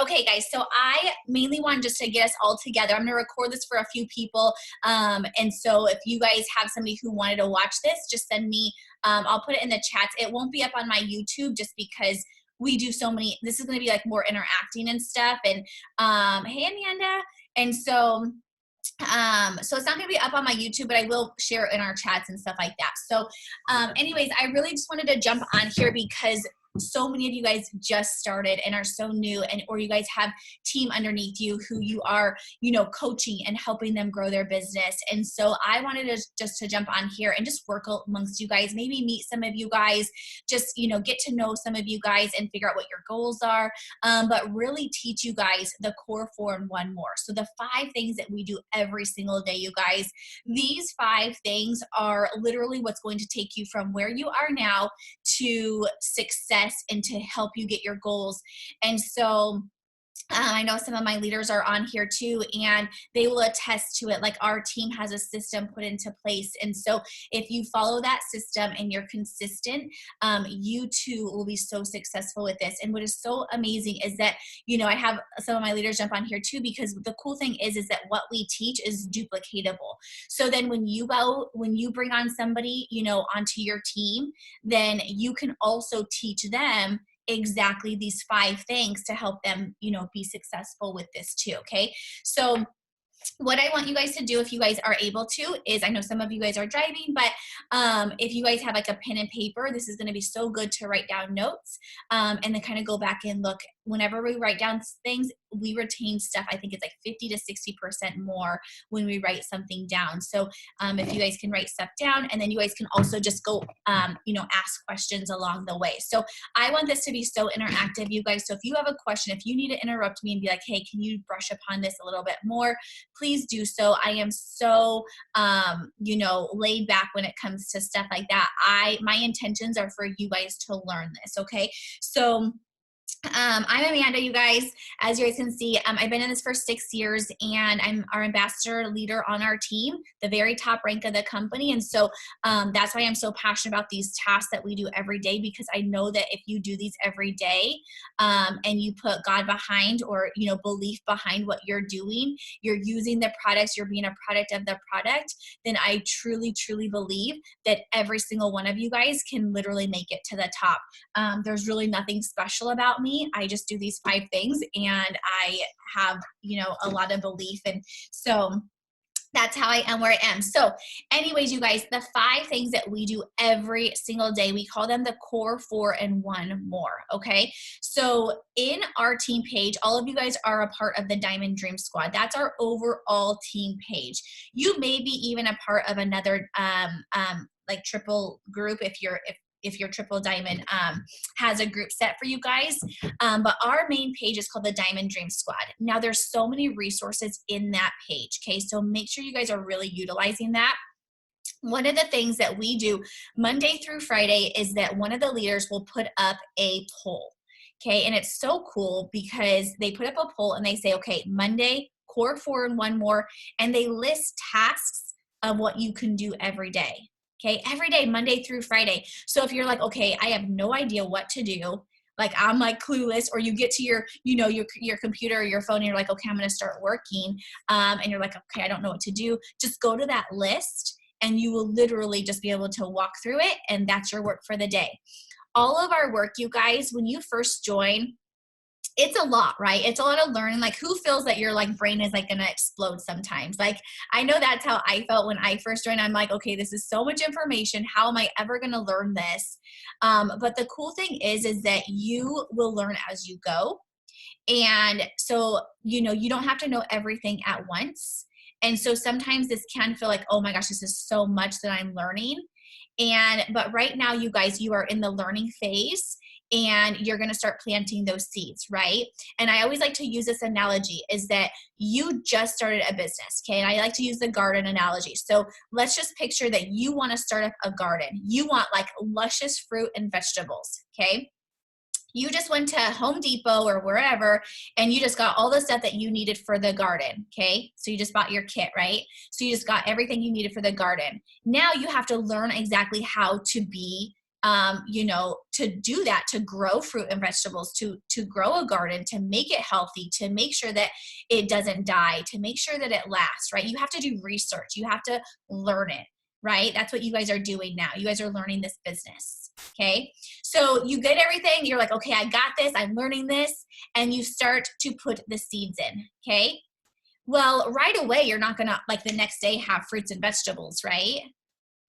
Okay, guys, so I mainly want just to get us all together. I'm going to record this for a few people. And so if you guys have somebody who wanted to watch this, just send me, I'll put it in the chats. It won't be up on my YouTube just because we do so many, this is going to be like more interacting and stuff. And hey, Amanda. And so it's not going to be up on my YouTube, but I will share it in our chats and stuff like that. So anyways, I really just wanted to jump on here because so many of you guys just started and are so new, and or you guys have team underneath you who you are, coaching and helping them grow their business. And so I wanted to just to jump on here and just work amongst you guys, maybe meet some of you guys, just get to know some of you guys and figure out what your goals are, but really teach you guys the core 4 and 1 more. So the 5 things that we do every single day, you guys, these 5 things are literally what's going to take you from where you are now to success and to help you get your goals. And so I know some of my leaders are on here too, and they will attest to it. Like, our team has a system put into place. And so if you follow that system and you're consistent, you too will be so successful with this. And what is so amazing is that, I have some of my leaders jump on here too, because the cool thing is that what we teach is duplicatable. So then when you bring on somebody, onto your team, then you can also teach them exactly these 5 things to help them, be successful with this too. Okay. So what I want you guys to do, if you guys are able to, is, I know some of you guys are driving, but if you guys have like a pen and paper, this is going to be so good to write down notes, and then kind of go back and look. Whenever we write down things, we retain stuff. I think it's like 50 to 60% more when we write something down. So if you guys can write stuff down, and then you guys can also just go, ask questions along the way. So I want this to be so interactive, you guys. So if you have a question, if you need to interrupt me and be like, hey, can you brush upon this a little bit more? Please do so. I am so, laid back when it comes to stuff like that. My intentions are for you guys to learn this. Okay. So I'm Amanda, you guys. As you guys can see, I've been in this for 6 years, and I'm our ambassador leader on our team, the very top rank of the company. And so that's why I'm so passionate about these tasks that we do every day, because I know that if you do these every day, and you put God behind, or, belief behind what you're doing, you're using the products, you're being a product of the product, then I truly, truly believe that every single one of you guys can literally make it to the top. There's really nothing special about me. I just do these 5 things, and I have, a lot of belief. And so that's how I am where I am. So anyways, you guys, the 5 things that we do every single day, we call them the core 4 and 1 more. Okay. So in our team page, all of you guys are a part of the Diamond Dream Squad. That's our overall team page. You may be even a part of another, like triple group if your triple diamond has a group set for you guys. But our main page is called the Diamond Dream Squad. Now, there's so many resources in that page. Okay. So make sure you guys are really utilizing that. One of the things that we do Monday through Friday is that one of the leaders will put up a poll. Okay. And it's so cool because they put up a poll and they say, okay, Monday, core 4 and 1 more. And they list tasks of what you can do every day. Okay, every day, Monday through Friday. So if you're like, okay, I have no idea what to do, like I'm like clueless, or you get to your computer or your phone and you're like, okay, I'm going to start working. And you're like, okay, I don't know what to do. Just go to that list and you will literally just be able to walk through it. And that's your work for the day. All of our work, you guys, when you first join, it's a lot, right? It's a lot of learning. Like, who feels that your like brain is like going to explode sometimes? Like, I know that's how I felt when I first joined. I'm like, okay, this is so much information. How am I ever going to learn this? But the cool thing is that you will learn as you go. And so, you don't have to know everything at once. And so sometimes this can feel like, oh my gosh, this is so much that I'm learning. But right now, you guys, you are in the learning phase. And you're going to start planting those seeds, right? And I always like to use this analogy is that you just started a business, okay? And I like to use the garden analogy. So let's just picture that you want to start up a garden. You want like luscious fruit and vegetables, okay? You just went to Home Depot or wherever, and you just got all the stuff that you needed for the garden, okay? So you just bought your kit, right? So you just got everything you needed for the garden. Now you have to learn exactly how to be you know, to do that, to grow fruit and vegetables, to grow a garden, to make it healthy, to make sure that it doesn't die, to make sure that it lasts, right? You have to do research. You have to learn it, right? That's what you guys are doing now. You guys are learning this business, okay? So you get everything. You're like, okay, I got this. I'm learning this. And you start to put the seeds in, okay? Well, right away, you're not gonna, like, the next day have fruits and vegetables, right?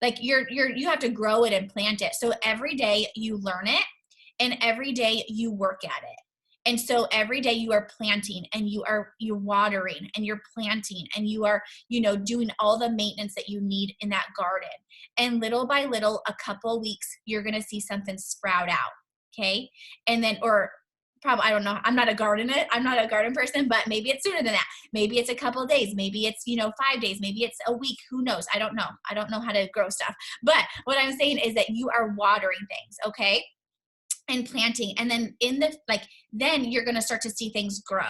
Like you have to grow it and plant it. So every day you learn it and every day you work at it. And so every day you are planting and you're watering and you're planting and you are, you know, doing all the maintenance that you need in that garden. And little by little, a couple weeks, you're going to see something sprout out. Okay. And then, or probably, I don't know. I'm not a garden person, but maybe it's sooner than that. Maybe it's a couple of days. Maybe it's, you know, 5 days. Maybe it's a week. Who knows? I don't know. I don't know how to grow stuff. But what I'm saying is that you are watering things, okay? And planting. And then then you're going to start to see things grow.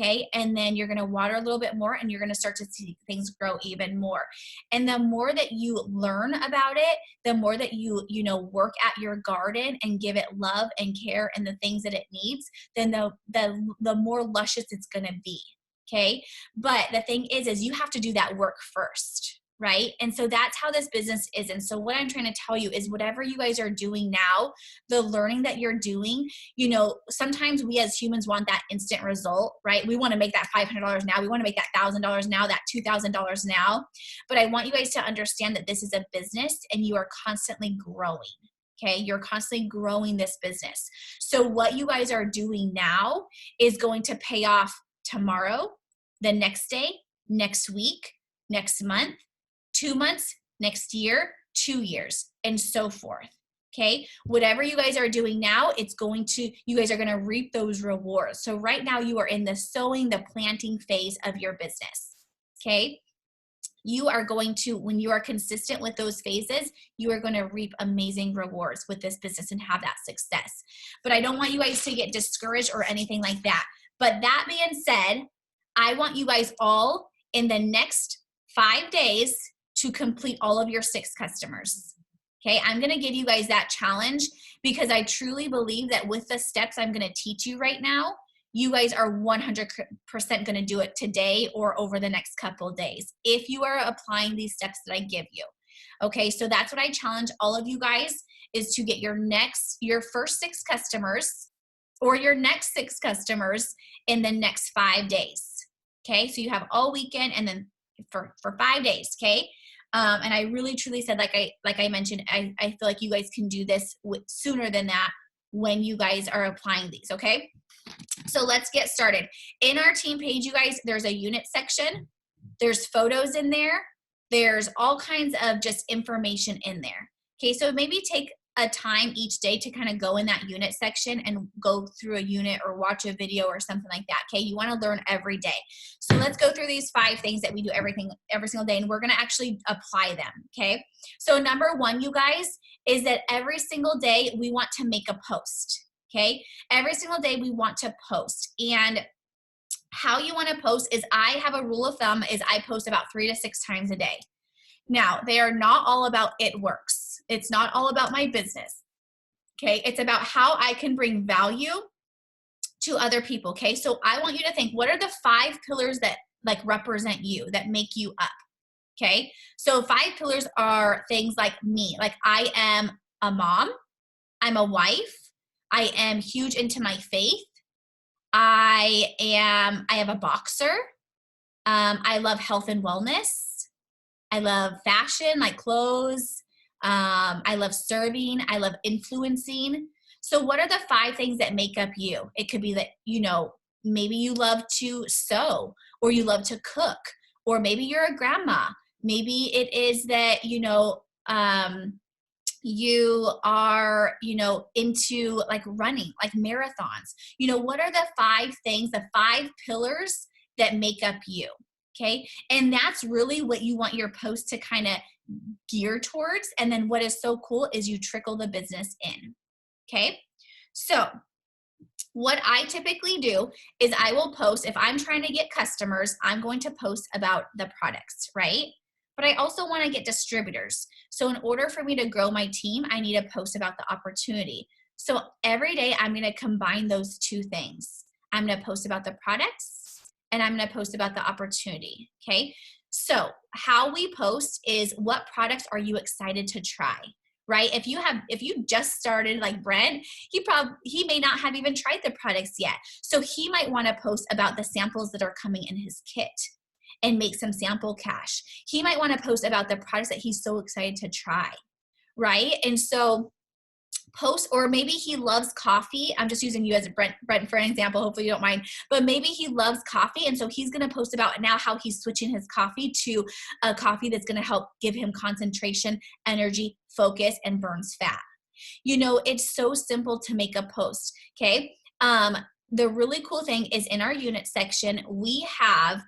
Okay. And then you're going to water a little bit more and you're going to start to see things grow even more. And the more that you learn about it, the more that you work at your garden and give it love and care and the things that it needs, then the more luscious it's going to be. Okay. But the thing is you have to do that work first. Right. And so that's how this business is. And so what I'm trying to tell you is whatever you guys are doing now, the learning that you're doing, you know, sometimes we as humans want that instant result, right? We want to make that $500 now. We want to make that $1,000 now, that $2,000 now. But I want you guys to understand that this is a business and you are constantly growing. Okay. You're constantly growing this business. So what you guys are doing now is going to pay off tomorrow, the next day, next week, next month, 2 months, next year, 2 years, and so forth. Okay. Whatever you guys are doing now, you guys are going to reap those rewards. So right now you are in the sowing, the planting phase of your business. Okay. You are going to, when you are consistent with those phases, you are going to reap amazing rewards with this business and have that success. But I don't want you guys to get discouraged or anything like that. But that being said, I want you guys all in the next 5 days to complete all of your 6 customers. Okay, I'm going to give you guys that challenge because I truly believe that with the steps I'm going to teach you right now, you guys are 100% going to do it today or over the next couple of days if you are applying these steps that I give you. Okay, so that's what I challenge all of you guys is to get your first 6 customers or your next 6 customers in the next 5 days. Okay, so you have all weekend and then for 5 days, okay? And I really truly said, like I mentioned, I feel like you guys can do this sooner than that when you guys are applying these, okay? So let's get started. In our team page, you guys, there's a unit section. There's photos in there. There's all kinds of just information in there. Okay, so maybe take a time each day to kind of go in that unit section and go through a unit or watch a video or something like that. Okay, you want to learn every day. So let's go through these 5 things that we do every single day, and we're going to actually apply them. Okay, so number 1, you guys, is that every single day we want to make a post. Okay, every single day we want to post. And how you want to post is, I have a rule of thumb is I post about 3 to 6 times a day. Now, they are not all about it works. It's not all about my business. Okay, it's about how I can bring value to other people. Okay, so I want you to think, what are the 5 pillars that like represent you, that make you up? Okay, so 5 pillars are things like me. Like, I am a mom, I'm a wife, I am huge into my faith, I have a boxer, I love health and wellness, I love fashion, like clothes, I love serving, I love influencing. So what are the 5 things that make up you? It could be that, you know, maybe you love to sew, or you love to cook, or maybe you're a grandma. Maybe it is that, you know, you are, you know, into like running, like marathons. You know, what are the 5 things, the 5 pillars that make up you? Okay. And that's really what you want your post to kind of gear towards. And then what is so cool is you trickle the business in. Okay. So what I typically do is I will post, if I'm trying to get customers, I'm going to post about the products, right? but I also want to get distributors. So in order for me to grow my team, I need to post about the opportunity. So every day I'm going to combine those two things. I'm going to post about the products and I'm going to post about the opportunity. Okay. So how we post is, what products are you excited to try? Right? If you just started like Brent, he may not have even tried the products yet. So he might want to post about the samples that are coming in his kit and make some sample cash. He might want to post about the products that he's so excited to try. Right? And so post, or maybe he loves coffee. I'm just using you as a Brent for an example. Hopefully you don't mind, but maybe he loves coffee. And so he's going to post about now how he's switching his coffee to a coffee that's going to help give him concentration, energy, focus, and burns fat. You know, it's so simple to make a post. Okay. The really cool thing is, in our unit section, we have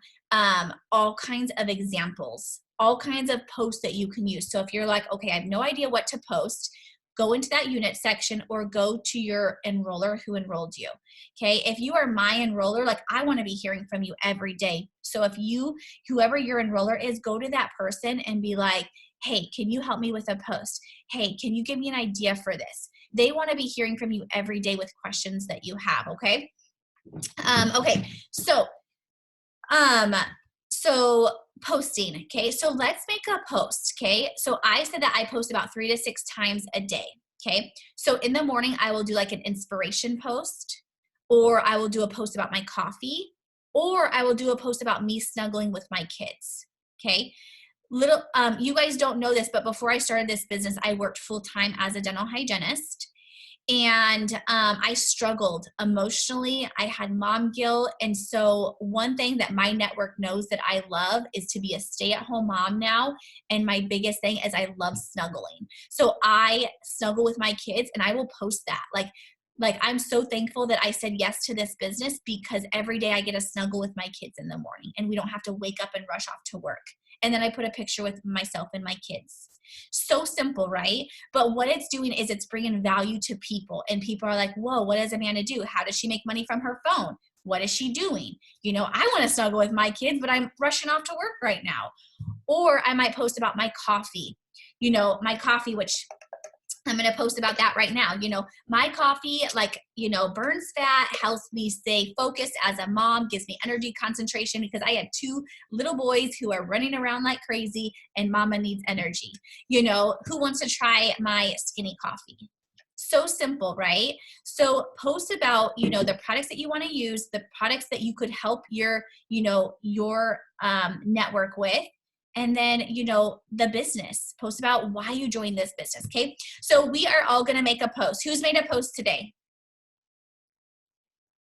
all kinds of examples, all kinds of posts that you can use. So if you're like, okay, I have no idea what to post, go into that unit section or go to your enroller who enrolled you. Okay. If you are my enroller, like, I want to be hearing from you every day. So if whoever your enroller is, go to that person and be like, hey, can you help me with a post? Hey, can you give me an idea for this? They want to be hearing from you every day with questions that you have. Okay. Okay. So posting. Okay. So let's make a post. Okay. So I said that I post about 3 to 6 times a day. Okay. So in the morning, I will do like an inspiration post, or I will do a post about my coffee, or I will do a post about me snuggling with my kids. Okay. You guys don't know this, but before I started this business, I worked full-time as a dental hygienist. And I struggled emotionally. I had mom guilt. And so one thing that my network knows that I love is to be a stay-at-home mom now. And my biggest thing is I love snuggling. So I snuggle with my kids and I will post that. Like I'm so thankful that I said yes to this business, because every day I get to snuggle with my kids in the morning and we don't have to wake up and rush off to work. And then I put a picture with myself and my kids. So simple, right? But what it's doing is it's bringing value to people, and people are like, whoa, what does Amanda do? How does she make money from her phone? What is she doing? You know, I want to snuggle with my kids, but I'm rushing off to work right now. Or I might post about my coffee, my coffee, which I'm going to post about that right now. My coffee, burns fat, helps me stay focused as a mom, gives me energy, concentration, because I had 2 little boys who are running around like crazy and mama needs energy. Who wants to try my skinny coffee? So simple, right? So post about, the products that you want to use, the products that you could help your network with. And then, the business. Post about why you joined this business, okay? So we are all going to make a post. Who's made a post today?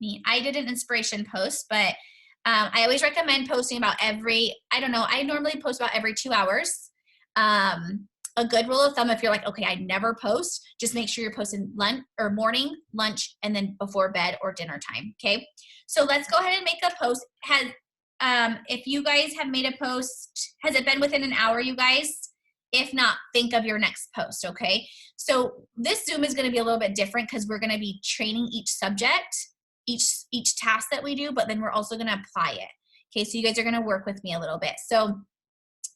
Me. I did an inspiration post, but I always recommend posting about I normally post about every 2 hours. A good rule of thumb, if you're like, okay, I never post, just make sure you're posting lunch or morning, lunch, and then before bed or dinner time, okay? So let's go ahead and make a post. If you guys have made a post, has it been within an hour, you guys? If not, think of your next post, okay? So this Zoom is going to be a little bit different because we're going to be training each subject, each task that we do, but then we're also going to apply it. Okay, so you guys are going to work with me a little bit. So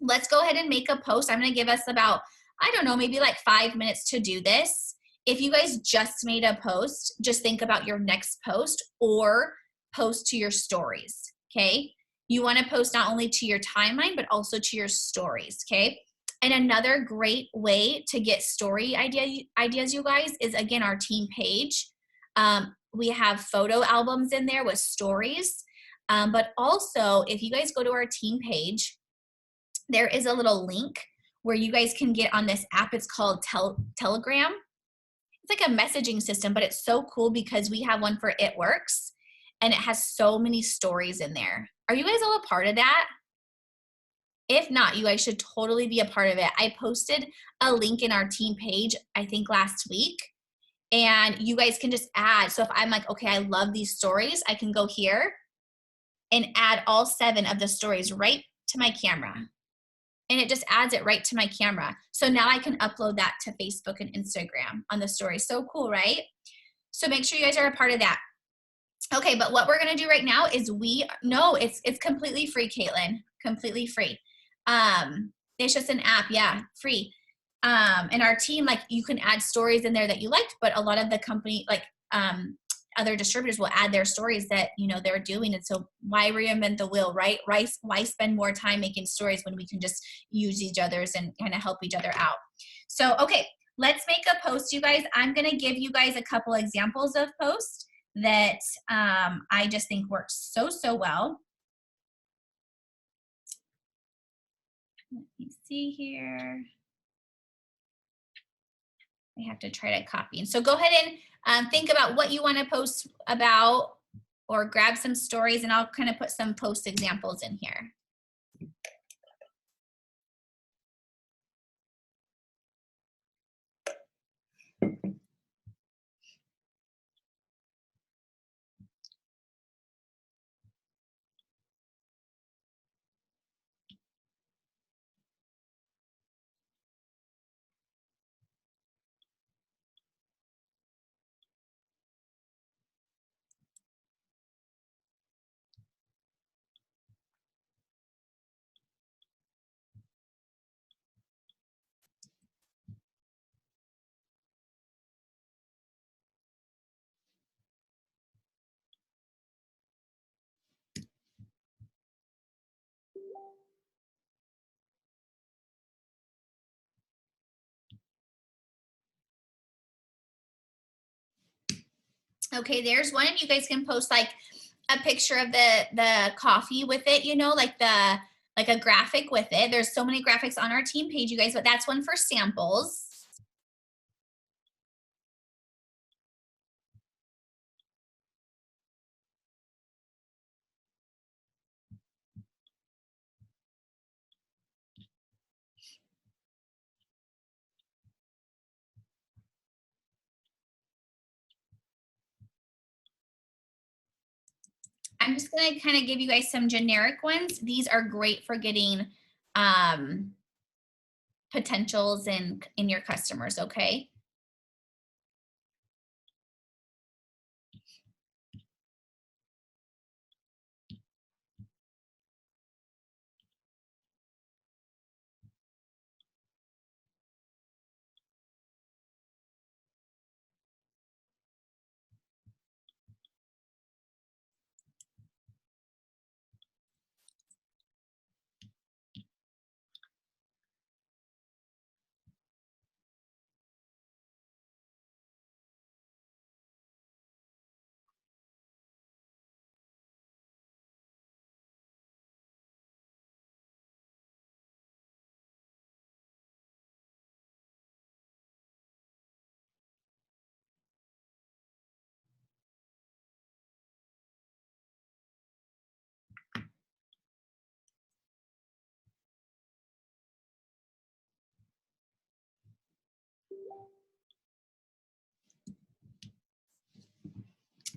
let's go ahead and make a post. I'm going to give us about, maybe like 5 minutes to do this. If you guys just made a post, just think about your next post or post to your stories, okay? You want to post not only to your timeline, but also to your stories, okay? And another great way to get story ideas, you guys, is, again, our team page. We have photo albums in there with stories. But also, if you guys go to our team page, there is a little link where you guys can get on this app. It's called Telegram. It's like a messaging system, but it's so cool because we have one for It Works, and it has so many stories in there. Are you guys all a part of that? If not, you guys should totally be a part of it. I posted a link in our team page, I think last week, and you guys can just add. So if I'm like, okay, I love these stories, I can go here and add all 7 of the stories right to my camera. And it just adds it right to my camera. So now I can upload that to Facebook and Instagram on the story. So cool, right? So make sure you guys are a part of that. Okay, but what we're going to do right now is it's completely free, Caitlin, completely free. It's just an app, yeah, free. And our team, like, you can add stories in there that you liked, but a lot of the company, like, other distributors will add their stories that, you know, they're doing. And so why reinvent the wheel, right? Why spend more time making stories when we can just use each other's and kind of help each other out? So, okay, let's make a post, you guys. I'm going to give you guys a couple examples of posts that I just think work so, so well. Let me see here. I have to try to copy. And so go ahead and think about what you want to post about, or grab some stories, and I'll kind of put some post examples in here. Okay, there's one, and you guys can post like a picture of the coffee with it, you know, like a graphic with it. There's so many graphics on our team page, you guys, but that's one for samples. I'm just gonna kind of give you guys some generic ones. These are great for getting potentials in your customers, okay?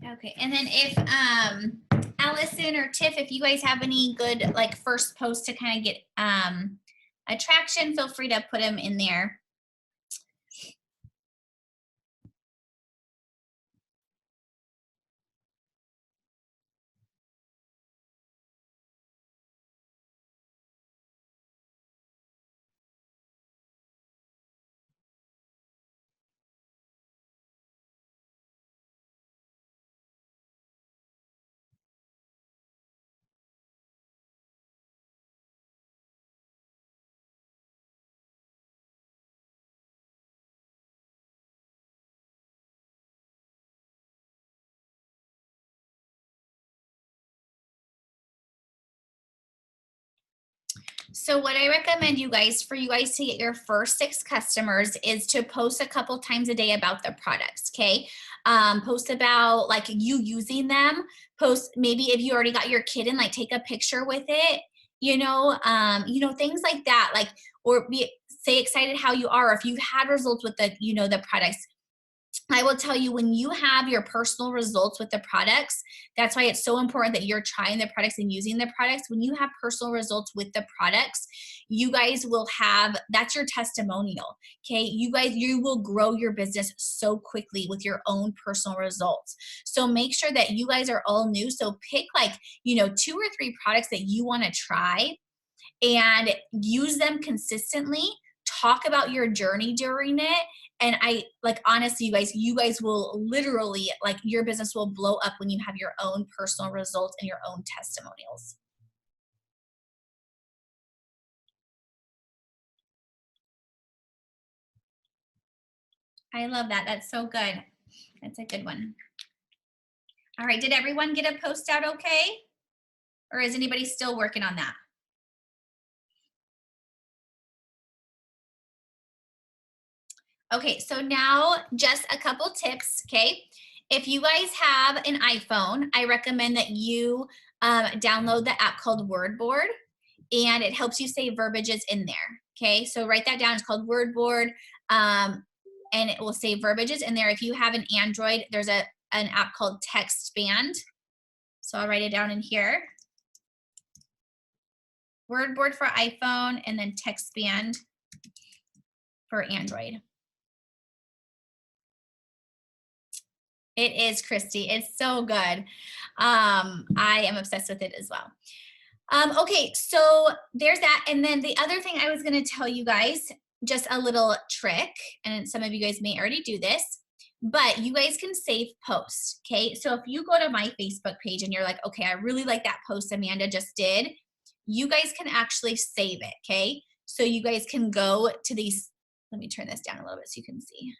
Okay, and then if Allison or Tiff, if you guys have any good like first posts to kind of get attraction, feel free to put them in there. So what I recommend you guys, for you guys to get your first 6 customers, is to post a couple times a day about the products, okay? Post about like you using them. Post maybe if you already got your kit in, like take a picture with it, you know, things like that. Like, or say excited how you are, if you've had results with the, you know, the products. I will tell you, when you have your personal results with the products, that's why it's so important that you're trying the products and using the products. When you have personal results with the products, you guys will have, that's your testimonial. Okay. You guys, you will grow your business so quickly with your own personal results. So make sure that you guys are all new. So pick like, you know, 2 or 3 products that you want to try, and use them consistently. Talk about your journey during it. And I like, honestly, you guys will literally, like, your business will blow up when you have your own personal results and your own testimonials. I love that. That's so good. That's a good one. All right. Did everyone get a post out okay? Or is anybody still working on that? Okay, so now just a couple tips, okay? If you guys have an iPhone, I recommend that you download the app called Wordboard, and it helps you save verbiages in there, okay? So write that down. It's called Wordboard, and it will save verbiages in there. If you have an Android, there's an app called TextBand. So I'll write it down in here. Wordboard for iPhone, and then TextBand for Android. It is, Christy. It's so good. I am obsessed with it as well. Okay, so there's that. And then the other thing I was going to tell you guys, just a little trick, and some of you guys may already do this, but you guys can save posts, okay? So if you go to my Facebook page and you're like, okay, I really like that post Amanda just did, you guys can actually save it, okay? So you guys can go to these, let me turn this down a little bit so you can see.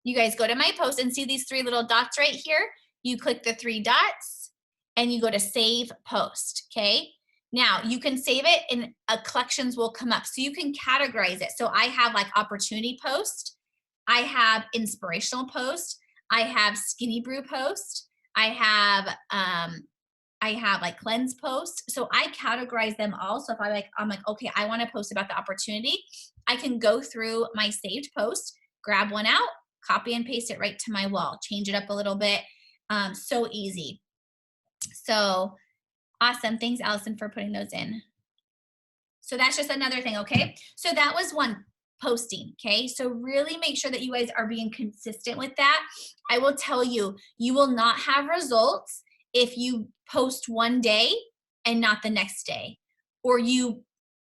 You guys go to my post and see these three little dots right here. You click the three dots and you go to save post, okay? Now you can save it and collections will come up. So you can categorize it. So I have like opportunity post, I have inspirational post, I have skinny brew post, I have like cleanse post. So I categorize them all. So if I'm like, okay, I want to post about the opportunity, I can go through my saved post, grab one out, copy and paste it right to my wall, change it up a little bit. So easy. So awesome. Thanks, Allison, for putting those in. So that's just another thing, okay? So that was one, posting, okay? So really make sure that you guys are being consistent with that. I will tell you, you will not have results if you post one day and not the next day. Or you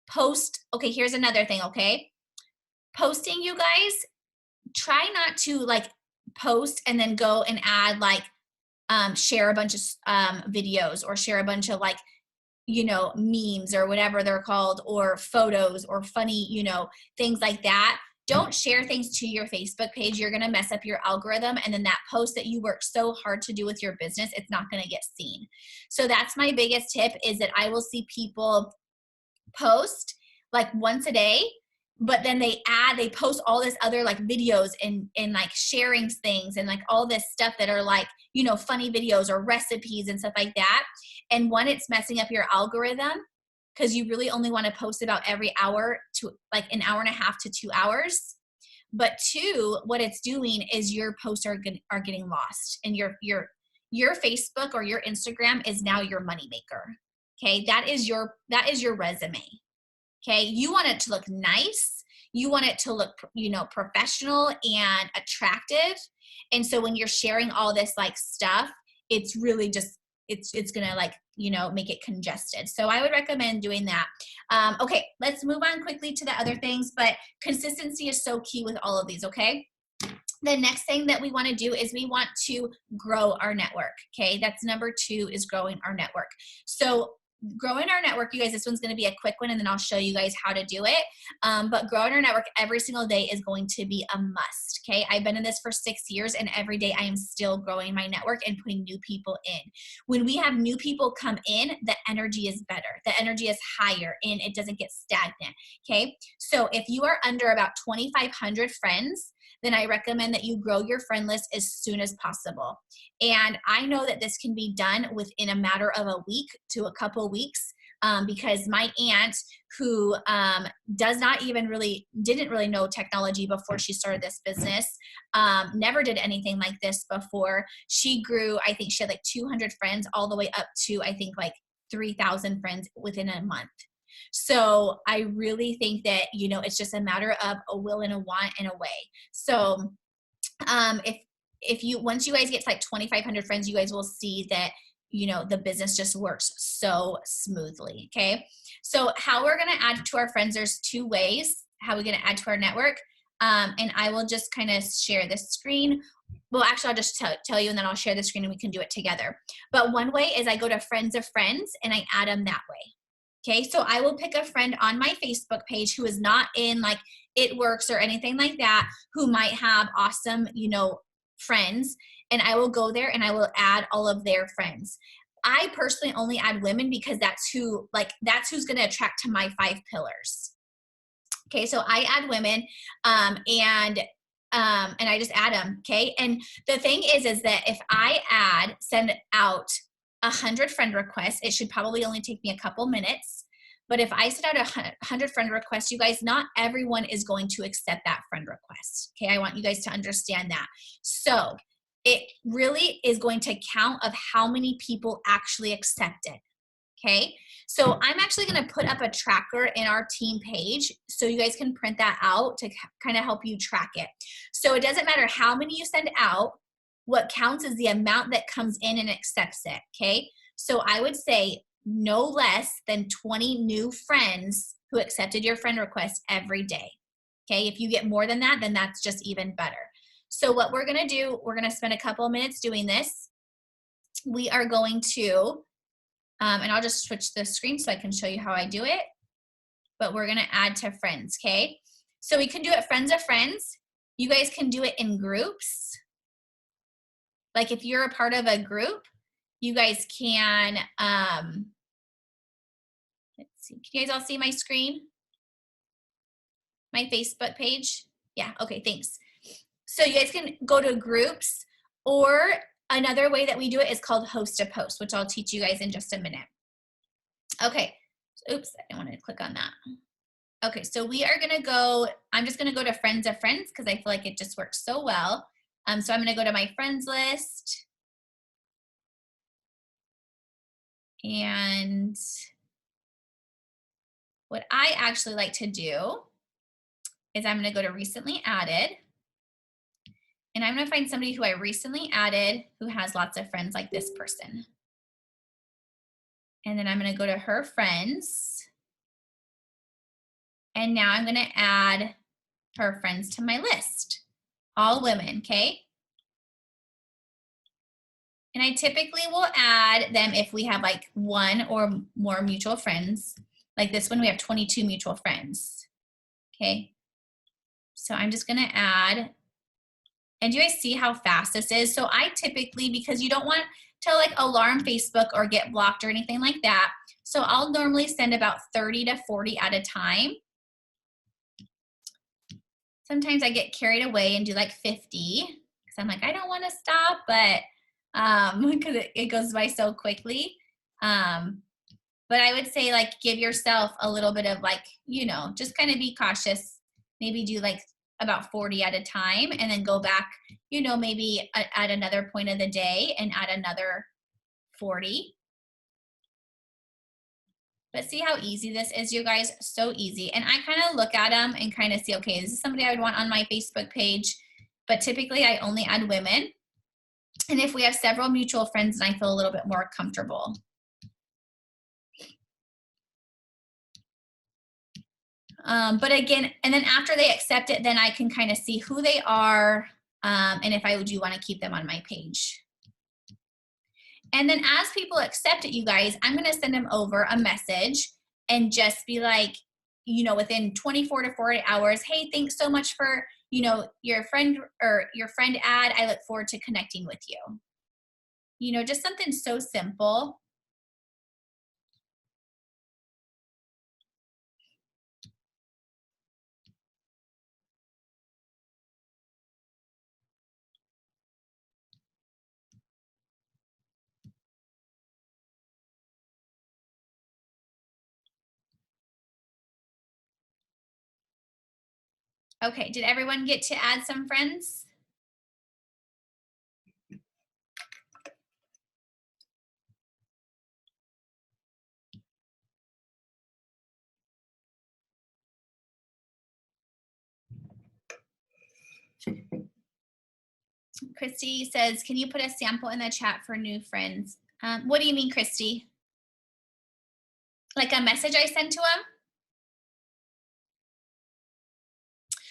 post, okay, here's another thing, okay? Posting, you guys, try not to like post and then go and add like share a bunch of videos, or share a bunch of like, you know, memes or whatever they're called, or photos or funny, you know, things like that. Don't share things to your Facebook page. You're going to mess up your algorithm. And then that post that you worked so hard to do with your business, it's not going to get seen. So that's my biggest tip, is that I will see people post like once a day, but then they post all this other like videos and like sharing things and like all this stuff that are like, you know, funny videos or recipes and stuff like that. And one, it's messing up your algorithm, because you really only want to post about every hour to like an hour and a half to 2 hours. But two, what it's doing is your posts are getting lost, and your Facebook or your Instagram is now your moneymaker. Okay, that is your resume. Okay, you want it to look nice. You want it to look, you know, professional and attractive. And so when you're sharing all this like stuff, it's really just, it's gonna like, you know, make it congested. So I would recommend doing that. Okay, let's move on quickly to the other things, but consistency is so key with all of these, okay? The next thing that we want to do is we want to grow our network, okay? That's number 2, is growing our network. So growing our network, you guys, this one's going to be a quick one, and then I'll show you guys how to do it. But growing our network every single day is going to be a must, okay? I've been in this for 6 years, and every day I am still growing my network and putting new people in. When we have new people come in, the energy is better. The energy is higher, and it doesn't get stagnant, okay? So if you are under about 2,500 friends, then I recommend that you grow your friend list as soon as possible. And I know that this can be done within a matter of a week to a couple weeks, because my aunt, who didn't really know technology before she started this business, never did anything like this before. She grew, I think she had like 200 friends all the way up to, I think, like 3,000 friends within a month. So I really think that, you know, it's just a matter of a will and a want and a way. So if you, once you guys get to like 2,500 friends, you guys will see that you know, the business just works so smoothly. Okay. So how we're going to add to our friends, there's two ways how we're going to add to our network. And I will just kind of share this screen. Well, actually, I'll just tell you, and then I'll share the screen and we can do it together. But one way is I go to friends of friends and I add them that way. Okay, so I will pick a friend on my Facebook page who is not in like It Works or anything like that, who might have awesome, you know, friends, and I will go there and I will add all of their friends. I personally only add women because that's who's going to attract to my 5 pillars. Okay, so I add women, and I just add them. Okay, and the thing is that if I send out 100 friend requests, it should probably only take me a couple minutes. But if I send out 100 friend requests, you guys, not everyone is going to accept that friend request. Okay, I want you guys to understand that. So it really is going to count of how many people actually accept it. Okay, so I'm actually going to put up a tracker in our team page so you guys can print that out to kind of help you track it. So it doesn't matter how many you send out. What counts is the amount that comes in and accepts it. Okay, so I would say no less than 20 new friends who accepted your friend request every day. Okay, if you get more than that, then that's just even better. So what we're going to do, we're going to spend a couple of minutes doing this. We are going to and I'll just switch the screen so I can show you how I do it. But we're going to add to friends, okay? So we can do it friends of friends. You guys can do it in groups. Like if you're a part of a group, you guys can, let's see, can you guys all see my screen? My Facebook page? Yeah, okay, thanks. So you guys can go to groups, or another way that we do it is called host a post, which I'll teach you guys in just a minute. Okay, oops, I didn't want to click on that. Okay, so we are gonna go, I'm just gonna go to friends of friends because I feel like it just works so well. So I'm gonna go to my friends list. And what I actually like to do is I'm gonna go to recently added. And I'm gonna find somebody who I recently added who has lots of friends like this person. And then I'm gonna go to her friends. And now I'm gonna add her friends to my list. All women, okay? And I typically will add them if we have like 1 or more mutual friends. Like this one, we have 22 mutual friends, okay? So I'm just gonna add, and do you guys see how fast this is? So I typically, because you don't want to like alarm Facebook or get blocked or anything like that, so I'll normally send about 30 to 40 at a time. Sometimes I get carried away and do like 50 because I'm like, I don't want to stop, but because it goes by so quickly. But I would say like give yourself a little bit of like, you know, just kind of be cautious. Maybe do like about 40 at a time and then go back, you know, maybe at another point of the day and add another 40. But see how easy this is, you guys? So easy. And I kind of look at them and kind of see, okay, is this somebody I would want on my Facebook page? But typically I only add women. And if we have several mutual friends, then I feel a little bit more comfortable. But again, and then after they accept it, then I can kind of see who they are and if I do want to keep them on my page. And then as people accept it, you guys, I'm going to send them over a message and just be like, you know, within 24 to 48 hours, hey, thanks so much for, you know, your friend ad. I look forward to connecting with you. You know, just something so simple. Okay, did everyone get to add some friends? Christy says, can you put a sample in the chat for new friends? What do you mean, Christy? Like a message I sent to them?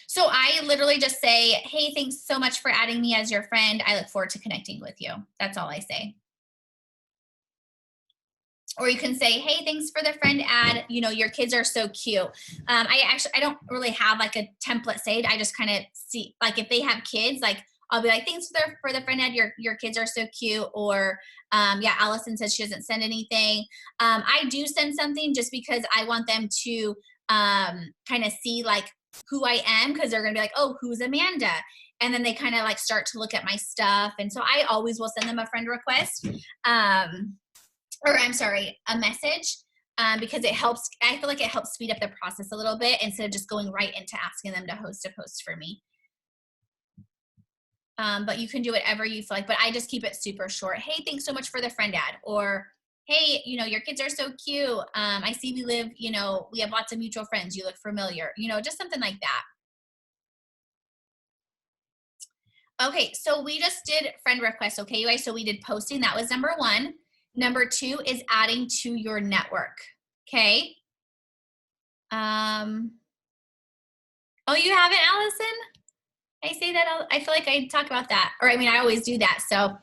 So I literally just say, hey, thanks so much for adding me as your friend. I look forward to connecting with you. That's all I say. Or you can say, hey, thanks for the friend ad, you know, your kids are so cute. I don't really have like a template saved. I just kind of see, like, if they have kids, like, I'll be like, thanks for the friend ad, your kids are so cute. Or yeah, Allison says she doesn't send anything. I do send something just because I want them to kind of see like who I am, because they're gonna be like, oh, who's Amanda? And then they kind of like start to look at my stuff, and so I always will send them a friend request. Or I'm sorry, a message, because it helps. I feel like it helps speed up the process a little bit instead of just going right into asking them to host a post for me. But you can do whatever you feel like. But I just keep it super short. Hey, thanks so much for the friend ad. Or hey, you know, your kids are so cute. I see we live, you know, we have lots of mutual friends. You look familiar. You know, just something like that. Okay, so we just did friend requests, okay, you guys? So we did posting, that was number one. Number two is adding to your network, okay? Um, oh, you haven't, Allison? I say that, I feel like I talk about that. Or I mean, I always do that, so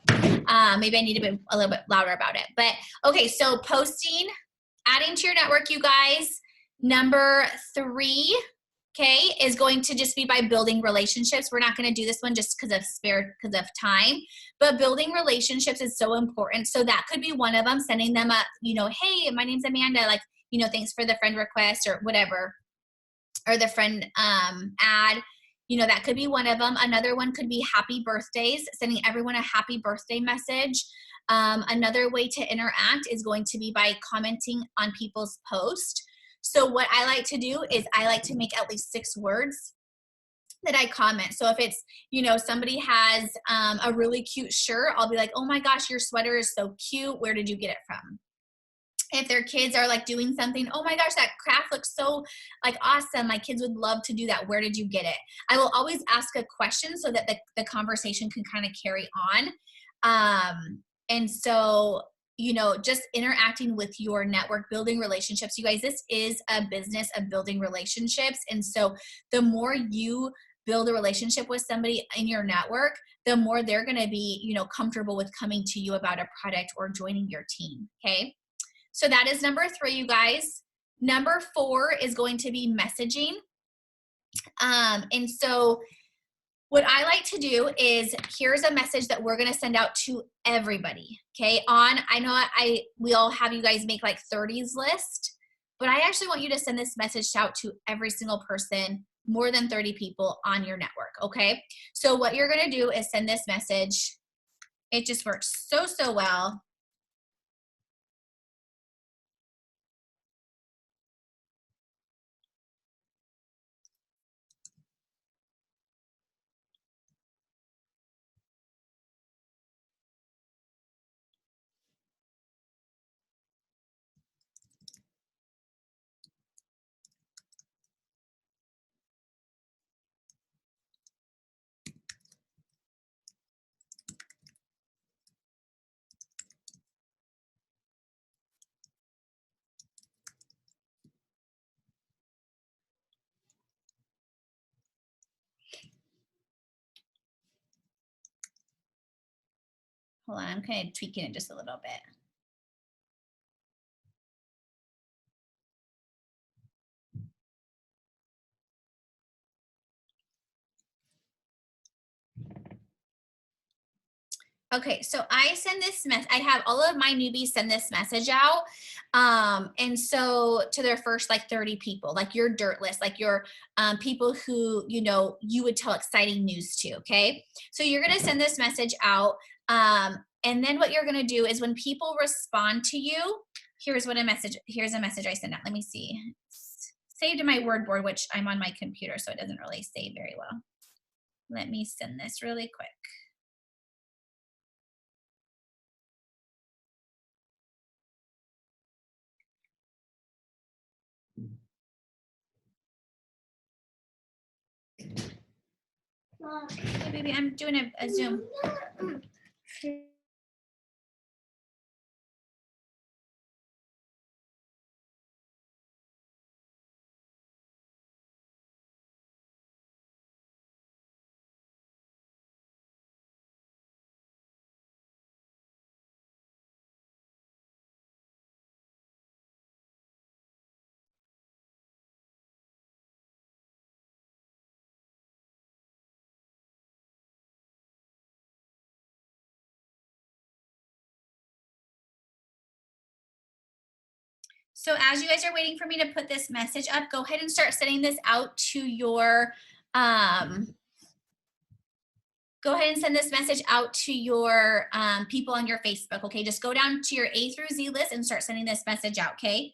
maybe I need to be a little bit louder about it. But okay, so posting, adding to your network, you guys. Number three, okay, is going to just be by building relationships. We're not going to do this one just because of time, but building relationships is so important. So that could be one of them, sending them a, you know, hey, my name's Amanda, like, you know, thanks for the friend request or whatever, or the friend ad. You know, that could be one of them. Another one could be happy birthdays, sending everyone a happy birthday message. Another way to interact is going to be by commenting on people's posts. So what I like to do is I like to make at least 6 words that I comment. So if it's, you know, somebody has a really cute shirt, I'll be like, oh my gosh, your sweater is so cute. Where did you get it from? If their kids are like doing something, oh my gosh, that craft looks so like awesome, my kids would love to do that, where did you get it? I will always ask a question so that the conversation can kind of carry on. And so, you know, just interacting with your network, building relationships, you guys, this is a business of building relationships. And so the more you build a relationship with somebody in your network, the more they're going to be, you know, comfortable with coming to you about a product or joining your team. Okay. So that is number 3, you guys. Number 4 is going to be messaging. And so what I like to do is, here's a message that we're going to send out to everybody. Okay. I know we all have you guys make like 30s list, but I actually want you to send this message out to every single person, more than 30 people on your network. Okay. So what you're going to do is send this message. It just works so, so well. Hold on, I'm kind of tweaking it just a little bit. Okay, so I send this I have all of my newbies send this message out. And so to their first like 30 people, like your dirt list, like your people who, you know, you would tell exciting news to. Okay. So you're going to send this message out. And then what you're going to do is when people respond to you, here's a message I send out. Let me see. It's saved in my word board, which I'm on my computer, so it doesn't really save very well. Let me send this really quick. Hey, baby, I'm doing a Zoom. So as you guys are waiting for me to put this message up, go ahead and start sending this out to your, go ahead and send this message out to your people on your Facebook, okay? Just go down to your A through Z list and start sending this message out, okay?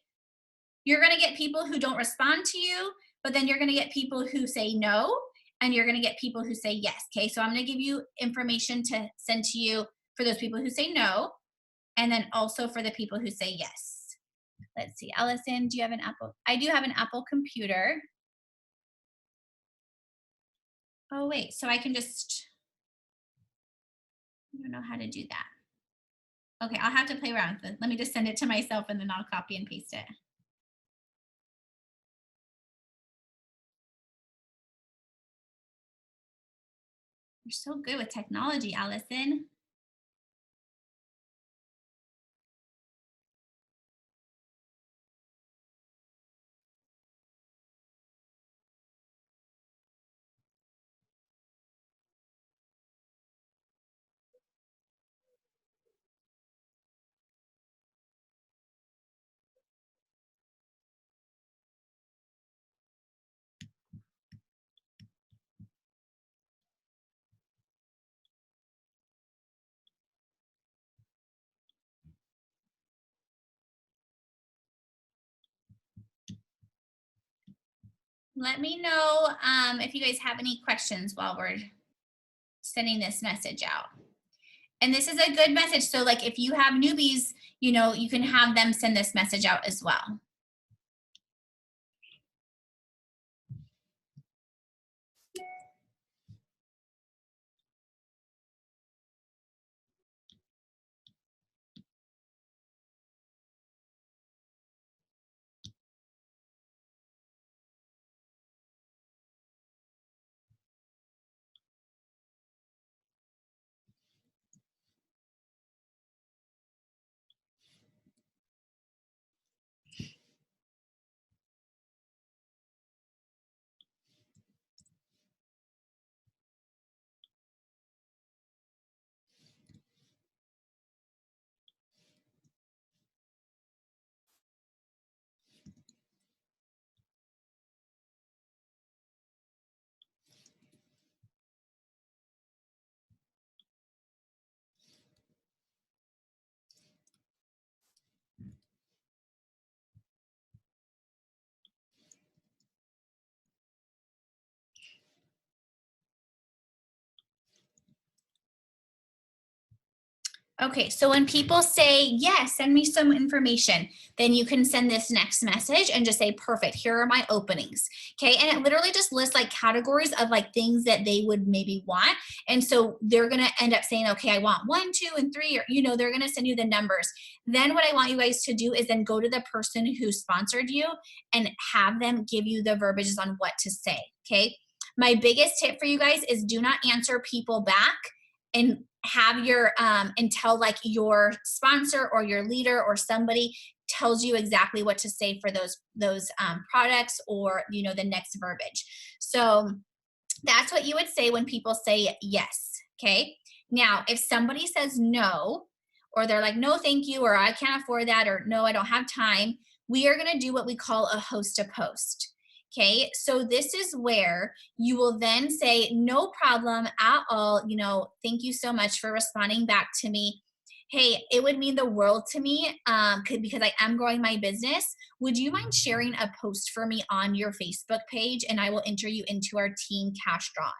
You're gonna get people who don't respond to you, but then you're gonna get people who say no, and you're gonna get people who say yes, okay? So I'm gonna give you information to send to you for those people who say no, and then also for the people who say yes. Let's see, Allison, do you have an Apple? I do have an Apple computer. Oh wait, so I can just, I don't know how to do that. Okay, I'll have to play around with it. Let me just send it to myself and then I'll copy and paste it. You're so good with technology, Allison. Let me know if you guys have any questions while we're sending this message out. And this is a good message. So like if you have newbies, you know, you can have them send this message out as well. Okay, so when people say, yes, send me some information, then you can send this next message and just say, perfect, here are my openings. Okay, and it literally just lists like categories of like things that they would maybe want. And so they're gonna end up saying, okay, I want 1, 2, and 3, or you know, they're gonna send you the numbers. Then what I want you guys to do is then go to the person who sponsored you and have them give you the verbiages on what to say. Okay. My biggest tip for you guys is do not answer people back and have your until like your sponsor or your leader or somebody tells you exactly what to say for those products or you know the next verbiage. So that's what you would say when people say yes. Okay, now if somebody says no, or they're like no thank you, or I can't afford that, or no I don't have time, we are going to do what we call a host to post. Okay, so this is where you will then say, no problem at all. You know, thank you so much for responding back to me. Hey, it would mean the world to me because I am growing my business. Would you mind sharing a post for me on your Facebook page and I will enter you into our team cash drawing?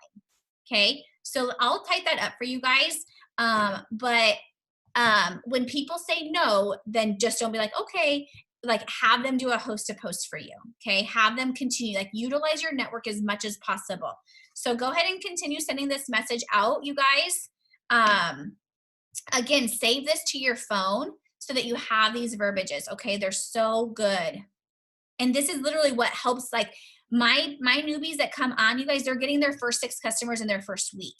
Okay, so I'll type that up for you guys. But when people say no, then just don't be like, okay, like have them do a host to post for you. Okay, have them continue, like utilize your network as much as possible. So go ahead and continue sending this message out, you guys. Again, save this to your phone so that you have these verbiages. Okay, they're so good. And this is literally what helps like my newbies that come on, you guys, they're getting their first 6 customers in their first week.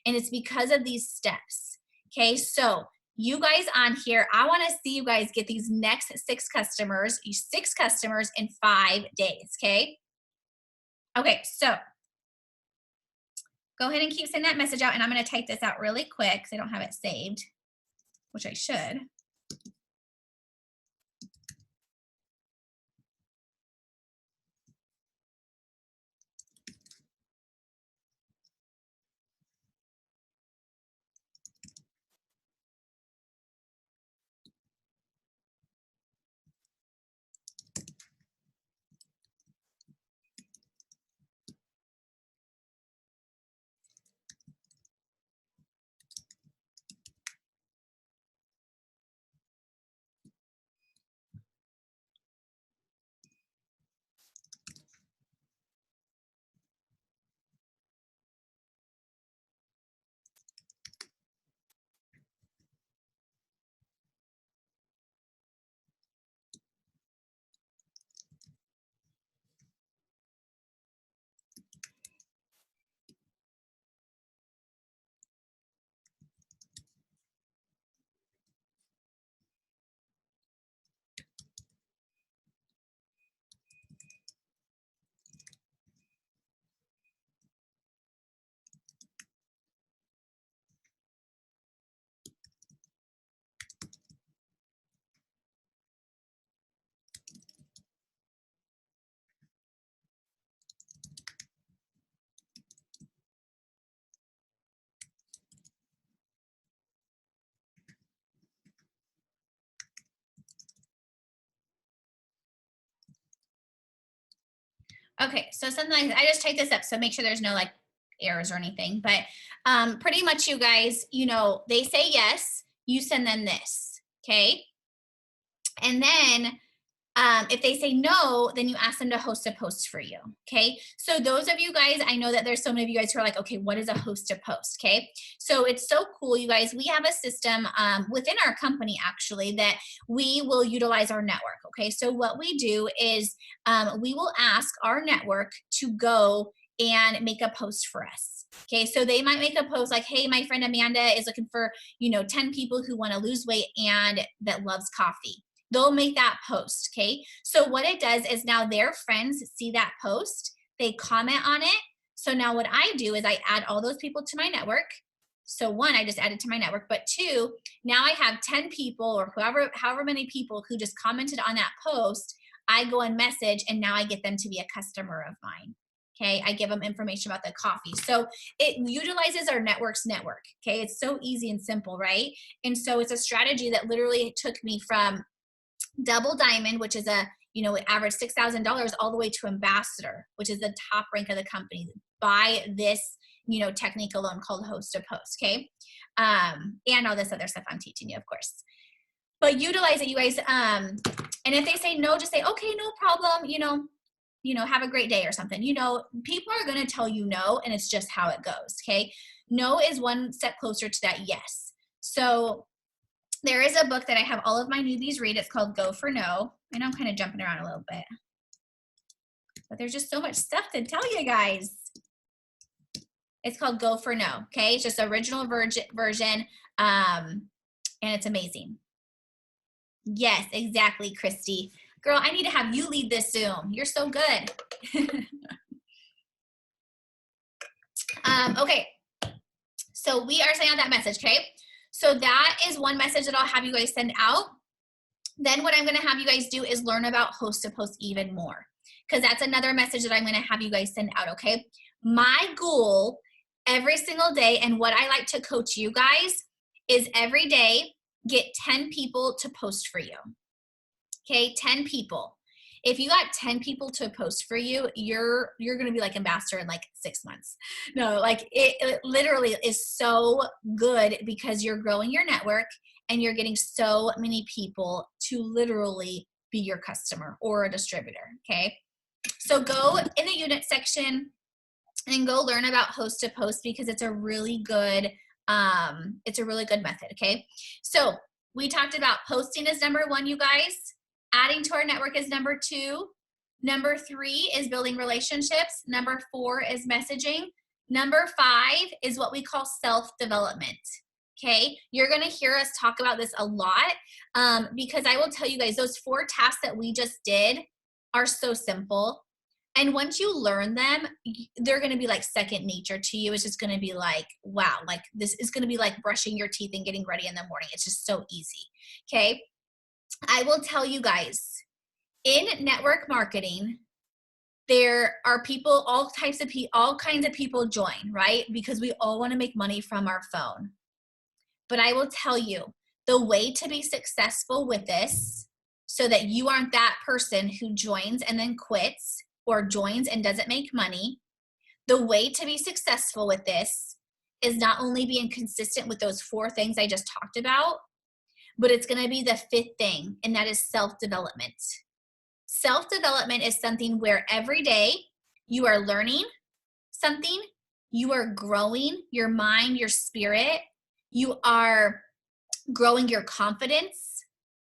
And it's because of these steps. Okay, so you guys on here, I want to see you guys get these next 6 customers, 6 customers in 5 days. Okay. Okay, so go ahead and keep sending that message out. And I'm going to type this out really quick because I don't have it saved, which I should. Okay, so something I just typed this up, so make sure there's no like errors or anything. But pretty much, you guys, they say yes, you send them this, okay, and then if they say no, then you ask them to host a post for you. Okay. So those of you guys, I know that there's so many of you guys who are like, okay, what is a host a post? Okay. So it's so cool, you guys. We have a system within our company actually that we will utilize our network. Okay. So what we do is we will ask our network to go and make a post for us. Okay, so they might make a post like, hey, my friend Amanda is looking for, 10 people who want to lose weight and that loves coffee. They'll make that post. Okay. So what it does is now their friends see that post, they comment on it. So now what I do is I add all those people to my network. So one, I just added to my network, but two, now I have 10 people or however many people who just commented on that post. I go and message, and now I get them to be a customer of mine. Okay. I give them information about the coffee. So it utilizes our network's network. Okay. It's so easy and simple, right? And so it's a strategy that literally took me from double diamond, which is it averaged $6,000, all the way to ambassador, which is the top rank of the company, by this, technique alone called host to post. Okay. And all this other stuff I'm teaching you, of course, but utilize it, you guys. And if they say no, just say, okay, no problem. Have a great day or something. People are going to tell you no, and it's just how it goes. Okay. No is one step closer to that yes. So there is a book that I have all of my newbies read. It's called Go for No. I know I'm kind of jumping around a little bit, but there's just so much stuff to tell you guys. It's called Go for No. Okay. It's just the original version. And it's amazing. Yes, exactly, Christy. Girl, I need to have you lead this Zoom. You're so good. Okay. So we are sending out that message. Okay. So that is one message that I'll have you guys send out. Then what I'm going to have you guys do is learn about host to post even more, because that's another message that I'm going to have you guys send out. Okay. My goal every single day, and what I like to coach you guys, is every day get 10 people to post for you. Okay. 10 people. If you got 10 people to post for you, you're going to be like ambassador in like 6 months. No, like it literally is so good, because you're growing your network and you're getting so many people to literally be your customer or a distributor. Okay. So go in the unit section and go learn about host to post, because it's a really good method. Okay. So we talked about posting is number 1, you guys. Adding to our network is number 2. Number 3 is building relationships. Number 4 is messaging. Number 5 is what we call self-development. Okay, you're going to hear us talk about this a lot, because I will tell you guys, those 4 tasks that we just did are so simple. And once you learn them, they're going to be like second nature to you. It's just going to be like, wow, like this is going to be like brushing your teeth and getting ready in the morning. It's just so easy. Okay. I will tell you guys, in network marketing, there are people, all kinds of people join, right? Because we all want to make money from our phone. But I will tell you, the way to be successful with this, so that you aren't that person who joins and then quits, or joins and doesn't make money, the way to be successful with this is not only being consistent with those 4 things I just talked about, but it's going to be the 5th thing, and that is self-development. Self-development is something where every day you are learning something, you are growing your mind, your spirit, you are growing your confidence,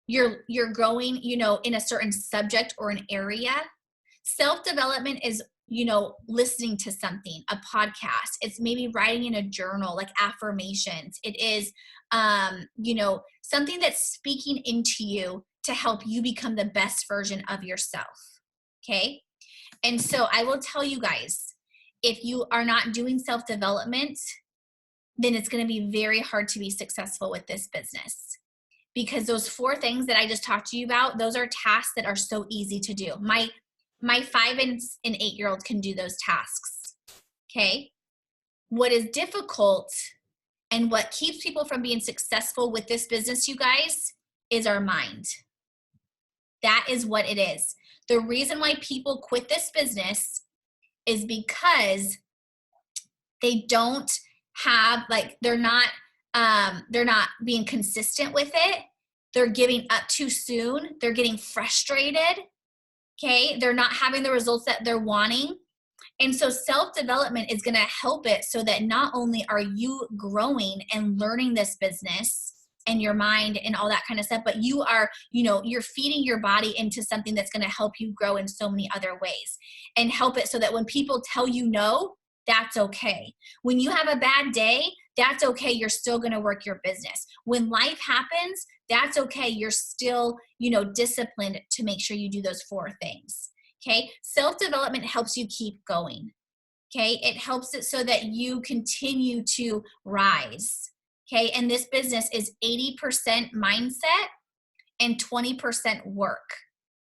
you're growing, in a certain subject or an area. Self-development is, listening to something, a podcast. It's maybe writing in a journal, like affirmations. It is, something that's speaking into you to help you become the best version of yourself. Okay. And so I will tell you guys, if you are not doing self-development, then it's going to be very hard to be successful with this business, because those 4 things that I just talked to you about, those are tasks that are so easy to do. My 5 and 8-year-old can do those tasks. Okay. What is difficult and what keeps people from being successful with this business, you guys, is our mind. That is what it is. The reason why people quit this business is because they don't have, like, they're not being consistent with it. They're giving up too soon. They're getting frustrated. Okay. They're not having the results that they're wanting. And so self-development is going to help it so that not only are you growing and learning this business and your mind and all that kind of stuff, but you are, you're feeding your body into something that's going to help you grow in so many other ways, and help it so that when people tell you no, that's okay. When you have a bad day, that's okay. You're still going to work your business. When life happens, that's okay. You're still, disciplined to make sure you do those 4 things. Okay. Self-development helps you keep going. Okay. It helps it so that you continue to rise. Okay. And this business is 80% mindset and 20% work.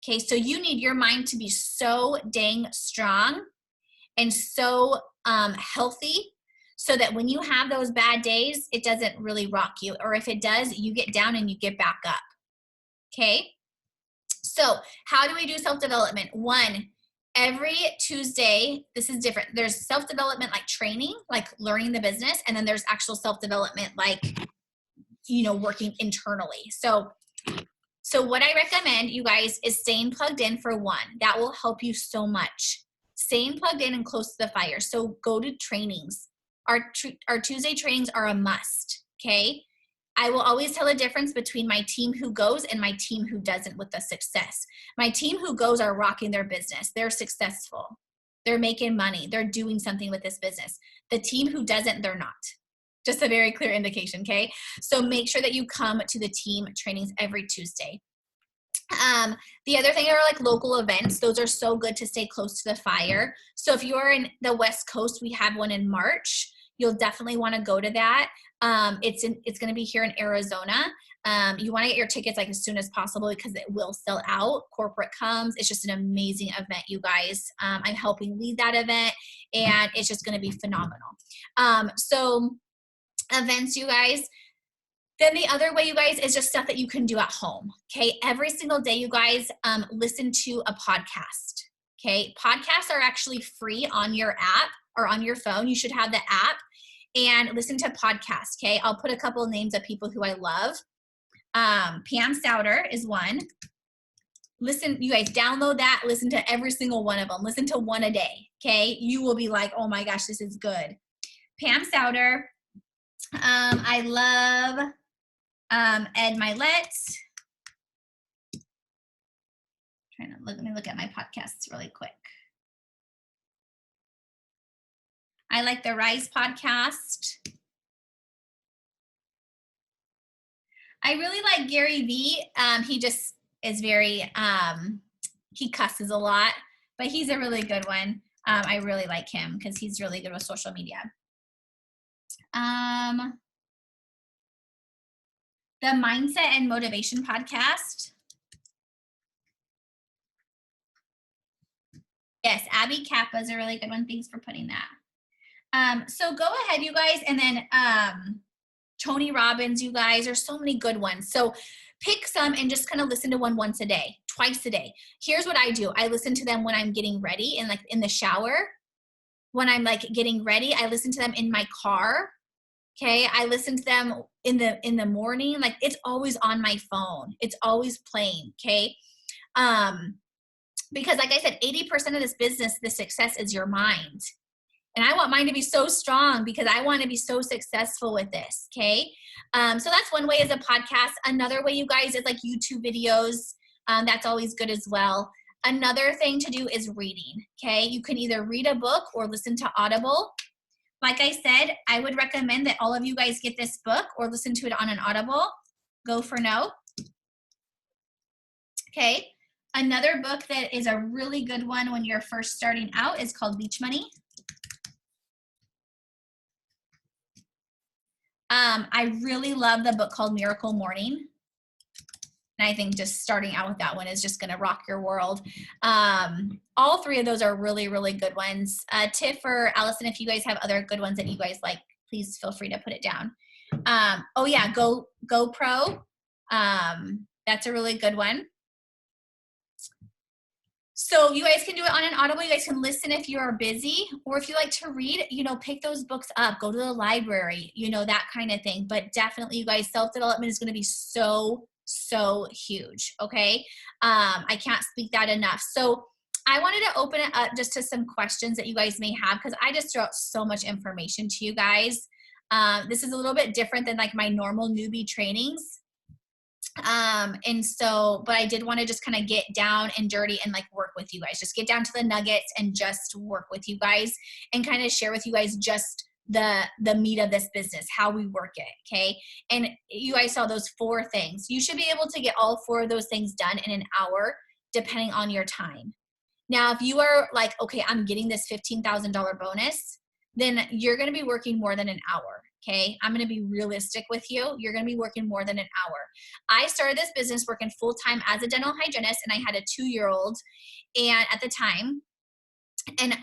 Okay. So you need your mind to be so dang strong and so healthy, so that when you have those bad days, it doesn't really rock you. Or if it does, you get down and you get back up. Okay. So how do we do self-development? 1, every Tuesday, this is different. There's self-development like training, like learning the business. And then there's actual self-development like, working internally. So what I recommend, you guys, is staying plugged in for 1. That will help you so much. Staying plugged in and close to the fire. So go to trainings. Our Tuesday trainings are a must. Okay. I will always tell a difference between my team who goes and my team who doesn't with the success. My team who goes are rocking their business. They're successful. They're making money. They're doing something with this business. The team who doesn't, they're not. Just a very clear indication, okay? So make sure that you come to the team trainings every Tuesday. The other thing are like local events. Those are so good to stay close to the fire. So if you're in the West Coast, we have one in March. You'll definitely want to go to that. It's going to be here in Arizona. You want to get your tickets like as soon as possible because it will sell out. Corporate comes. It's just an amazing event, you guys. I'm helping lead that event, and it's just going to be phenomenal. So events, you guys. Then the other way, you guys, is just stuff that you can do at home. Okay. Every single day, you guys, listen to a podcast. Okay. Podcasts are actually free on your app or on your phone. You should have the app and listen to podcasts. Okay. I'll put a couple of names of people who I love. Pam Souter is one. Listen, you guys, download that. Listen to every single one of them. Listen to one a day. Okay. You will be like, oh my gosh, this is good. Pam Souter. I love Ed Milet. Let me look at my podcasts really quick. I like the Rise podcast. I really like Gary Vee. He just is very, he cusses a lot, but he's a really good one. I really like him because he's really good with social media. The Mindset and Motivation podcast. Yes, Abby Kappa is a really good one. Thanks for putting that. So go ahead, you guys, and then Tony Robbins, you guys, there's so many good ones. So pick some and just kind of listen to one once a day, twice a day. Here's what I do. I listen to them when I'm getting ready and like in the shower. When I'm like getting ready, I listen to them in my car. Okay. I listen to them in the morning. Like it's always on my phone. It's always playing. Okay. Because like I said, 80% of this business, the success is your mind. And I want mine to be so strong because I want to be so successful with this. Okay. So that's one way is a podcast. Another way, you guys, is like YouTube videos. That's always good as well. Another thing to do is reading. Okay. You can either read a book or listen to Audible. Like I said, I would recommend that all of you guys get this book or listen to it on an Audible. Go for no. Okay. Another book that is a really good one when you're first starting out is called Beach Money. I really love the book called Miracle Morning. And I think just starting out with that one is just going to rock your world. All 3 of those are really, really good ones. Tiff or Allison, if you guys have other good ones that you guys like, please feel free to put it down. Oh yeah, GoPro. That's a really good one. So you guys can do it on an Audible. You guys can listen if you are busy, or if you like to read, pick those books up, go to the library, that kind of thing. But definitely, you guys, self-development is going to be so, so huge. Okay. I can't speak that enough. So I wanted to open it up just to some questions that you guys may have, because I just throw out so much information to you guys. This is a little bit different than like my normal newbie trainings. But I did want to just kind of get down and dirty and like work with you guys, just get down to the nuggets and just work with you guys and kind of share with you guys just the meat of this business, how we work it. Okay. And you guys saw those 4 things. You should be able to get all 4 of those things done in an hour, depending on your time. Now, if you are like, okay, I'm getting this $15,000 bonus, then you're going to be working more than an hour. Okay. I'm going to be realistic with you. You're going to be working more than an hour. I started this business working full-time as a dental hygienist, and I had a 2-year-old and at the time, and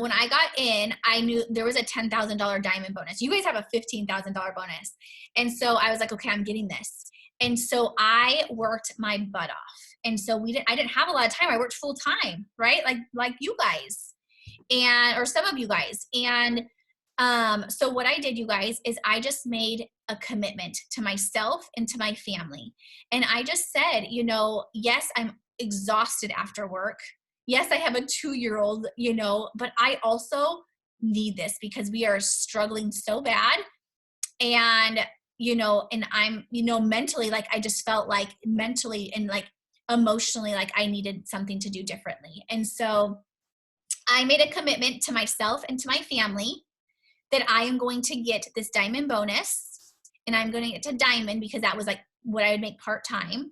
when I got in, I knew there was a $10,000 diamond bonus. You guys have a $15,000 bonus. And so I was like, okay, I'm getting this. And so I worked my butt off. And so I didn't have a lot of time. I worked full time, right? Like you guys or some of you guys. And so what I did, you guys, is I just made a commitment to myself and to my family. And I just said, yes, I'm exhausted after work. Yes, I have a 2-year-old, but I also need this because we are struggling so bad. And, and I'm, mentally, like, I just felt like mentally and like emotionally, like I needed something to do differently. And so I made a commitment to myself and to my family that I am going to get this diamond bonus, and I'm going to get to diamond because that was like what I would make part-time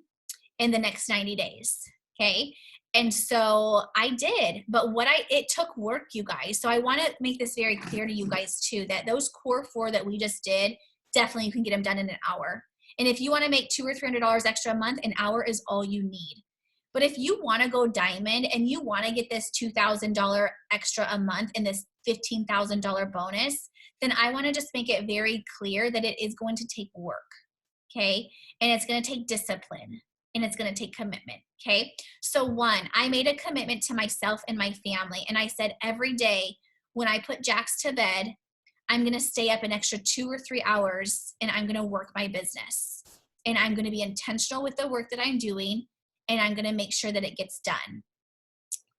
in the next 90 days. Okay. And so I did, but it took work, you guys. So I want to make this very clear to you guys too, that those core 4 that we just did, definitely you can get them done in an hour. And if you want to make $200 or $300 extra a month, an hour is all you need. But if you want to go diamond and you want to get this $2,000 extra a month and this $15,000 bonus, then I want to just make it very clear that it is going to take work. Okay. And it's going to take discipline, and it's going to take commitment. Okay. So 1, I made a commitment to myself and my family. And I said, every day when I put Jax to bed, I'm going to stay up an extra 2 or 3 hours, and I'm going to work my business, and I'm going to be intentional with the work that I'm doing, and I'm going to make sure that it gets done.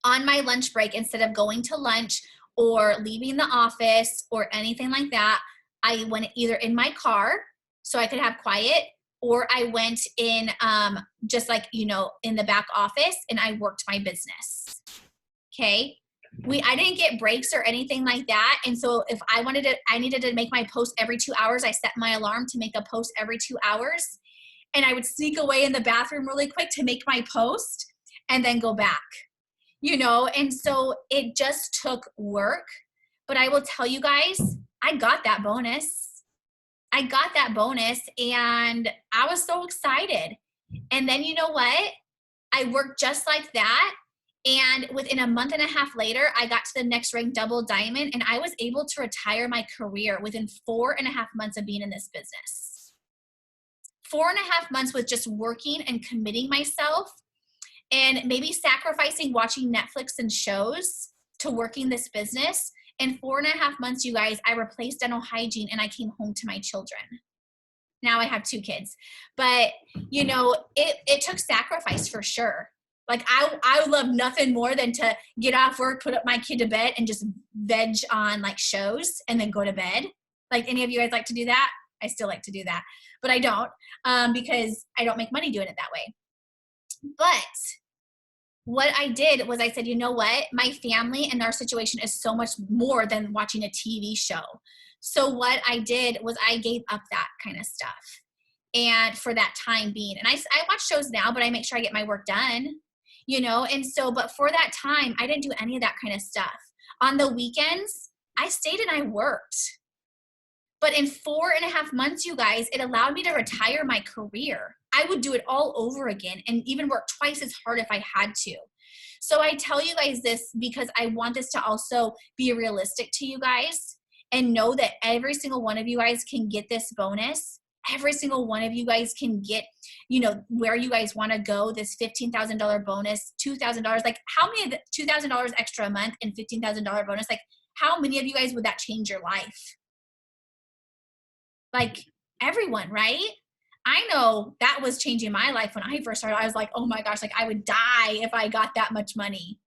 On my lunch break, instead of going to lunch or leaving the office or anything like that, I went either in my car so I could have quiet, or I went in just like, in the back office, and I worked my business. Okay. I didn't get breaks or anything like that. And so if I needed to make my post every 2 hours, I set my alarm to make a post every 2 hours. And I would sneak away in the bathroom really quick to make my post and then go back, and so it just took work. But I will tell you guys, I got that bonus. And I was so excited. And then you know what? I worked just like that. And within a month and a half later, I got to the next rank, double diamond, and I was able to retire my career within 4.5 months of being in this business. 4.5 months with just working and committing myself, and maybe sacrificing watching Netflix and shows to working this business. In 4.5 months, you guys, I replaced dental hygiene and I came home to my children. Now I have 2 kids, but it took sacrifice for sure. Like I would love nothing more than to get off work, put up my kid to bed, and just veg on like shows and then go to bed. Like, any of you guys like to do that? I still like to do that, but I don't because I don't make money doing it that way. But what I did was I said, you know what? My family and our situation is so much more than watching a TV show. So what I did was I gave up that kind of stuff, and for that time being. And I watch shows now, but I make sure I get my work done, and so, but for that time, I didn't do any of that kind of stuff. On the weekends, I stayed and I worked. But in 4.5 months, you guys, it allowed me to retire my career. I would do it all over again and even work twice as hard if I had to. So I tell you guys this because I want this to also be realistic to you guys, and know that every single one of you guys can get this bonus every single one of you guys can get, where you guys want to go, this $15,000 bonus, $2,000, like how many of the $2,000 extra a month and $15,000 bonus, like how many of you guys would that change your life? Like everyone, right? I know that was changing my life when I first started. I was like, oh my gosh, like I would die if I got that much money.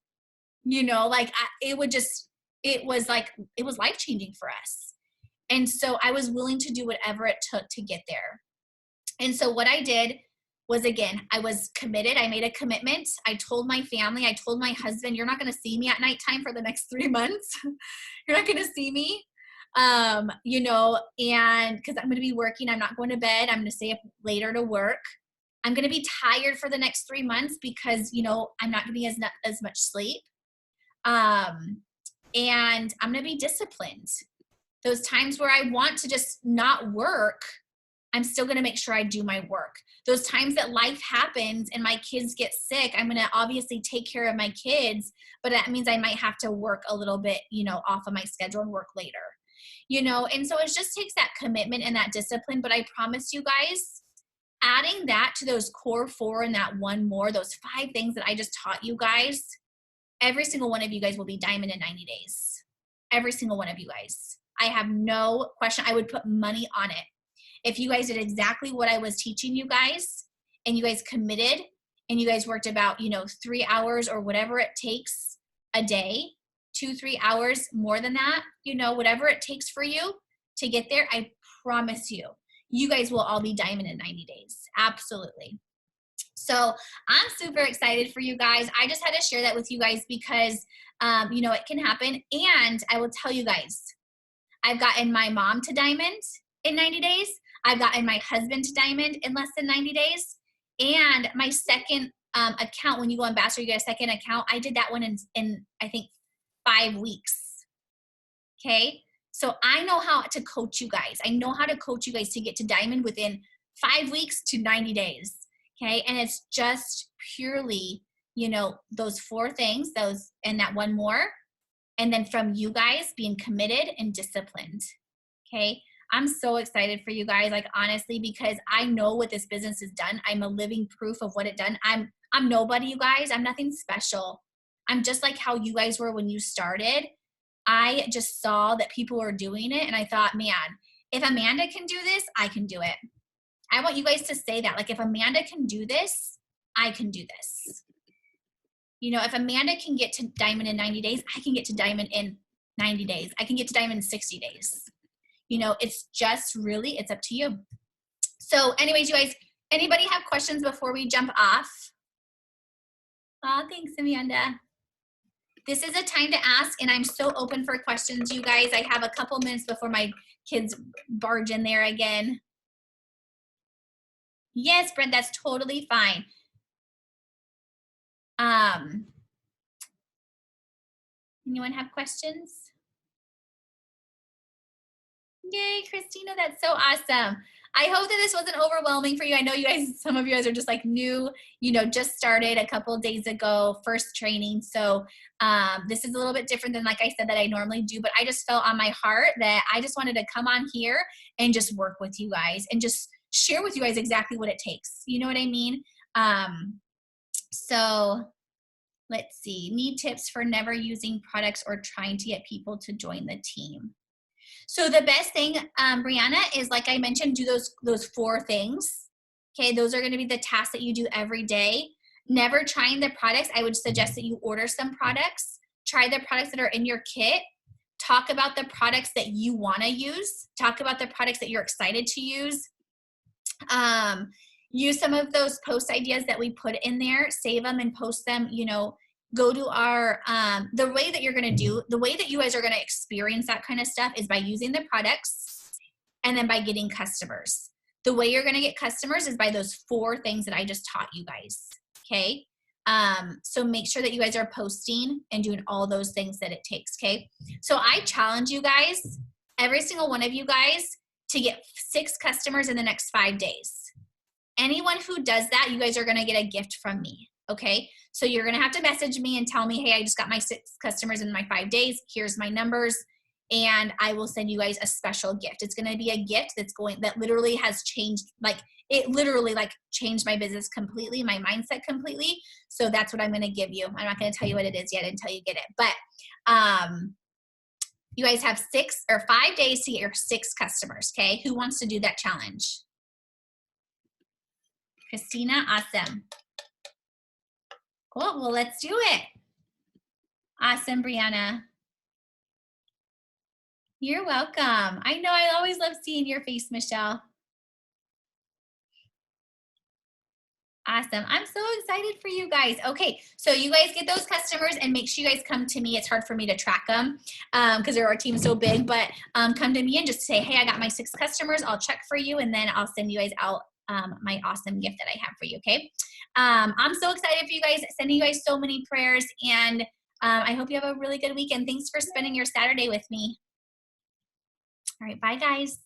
Like it was life-changing for us. And so I was willing to do whatever it took to get there. And so what I did was, again, I was committed. I made a commitment. I told my family, I told my husband, you're not going to see me at nighttime for the next 3 months. You're not going to see me. And because I'm going to be working, I'm not going to bed. I'm going to stay up later to work. I'm going to be tired for the next 3 months because, I'm not going to be as much sleep. And I'm going to be disciplined. Those times where I want to just not work, I'm still going to make sure I do my work. Those times that life happens and my kids get sick, I'm going to obviously take care of my kids, but that means I might have to work a little bit, off of my schedule and work later, and so it just takes that commitment and that discipline. But I promise you guys, adding that to those core 4 and that one more, those 5 things that I just taught you guys, every single one of you guys will be diamond in 90 days. Every single one of you guys. I have no question. I would put money on it. If you guys did exactly what I was teaching you guys and you guys committed and you guys worked about, 3 hours or whatever it takes a day, 2-3 hours, more than that, whatever it takes for you to get there, I promise you, you guys will all be diamond in 90 days. Absolutely. So I'm super excited for you guys. I just had to share that with you guys because, it can happen. And I will tell you guys, I've gotten my mom to diamond in 90 days. I've gotten my husband to diamond in less than 90 days. And my second account, when you go ambassador, you get a second account. I did that one in I think 5 weeks. Okay. So I know how to coach you guys. I know how to coach you guys to get to diamond within 5 weeks to 90 days. Okay. And it's just purely, those 4 things, and that one more. And then from you guys being committed and disciplined. Okay. I'm so excited for you guys, like honestly, because I know what this business has done. I'm a living proof of what it done. I'm nobody, you guys. I'm nothing special. I'm just like how you guys were when you started. I just saw that people were doing it and I thought, man, if Amanda can do this, I can do it. I want you guys to say that. Like, if Amanda can do this, I can do this. If Amanda can get to diamond in 90 days, I can get to diamond in 90 days. I can get to diamond in 60 days. It's just really, it's up to you. So anyways, you guys, anybody have questions before we jump off? Oh, thanks, Amanda. This is a time to ask, and I'm so open for questions, you guys. I have a couple minutes before my kids barge in there again. Yes, Brent, that's totally fine. Anyone have questions? Yay, Christina, that's so awesome. I hope that this wasn't overwhelming for you. I know you guys, some of you guys are just like new, just started a couple of days ago, first training. So this is a little bit different than, like I said, that I normally do, but I just felt on my heart that I just wanted to come on here and just work with you guys and just share with you guys exactly what it takes. You know what I mean? So let's see, need tips for never using products or trying to get people to join the team. So the best thing, Brianna, is, like I mentioned, do those 4 things. Okay, those are going to be the tasks that you do every day. Never trying the products. I would suggest that you order some products. Try the products that are in your kit. Talk about the products that you want to use. Talk about the products that you're excited to use. Use some of those post ideas that we put in there. Save them and post them, go to our, the way that you guys are going to experience that kind of stuff is by using the products and then by getting customers. The way you're going to get customers is by those 4 things that I just taught you guys. Okay. So make sure that you guys are posting and doing all those things that it takes. Okay. So I challenge you guys, every single one of you guys, to get 6 customers in the next 5 days. Anyone who does that, you guys are going to get a gift from me. Okay. So you're going to have to message me and tell me, hey, I just got my 6 customers in my 5 days. Here's my numbers. and I will send you guys a special gift. It's going to be a gift that literally has changed, like it literally like changed my business completely, my mindset completely. So that's what I'm going to give you. I'm not going to tell you what it is yet until you get it. But you guys have 6 or 5 days to get your 6 customers. Okay. Who wants to do that challenge? Christina, awesome. Cool. Well, let's do it. Awesome, Brianna. You're welcome. I know, I always love seeing your face, Michelle. Awesome. I'm so excited for you guys. Okay, so you guys get those customers and make sure you guys come to me. It's hard for me to track them because our team's so big, but come to me and just say, hey, I got my 6 customers. I'll check for you, and then I'll send you guys out my awesome gift that I have for you, okay? I'm so excited for you guys, sending you guys so many prayers, and I hope you have a really good weekend. Thanks for spending your Saturday with me. All right, bye, guys.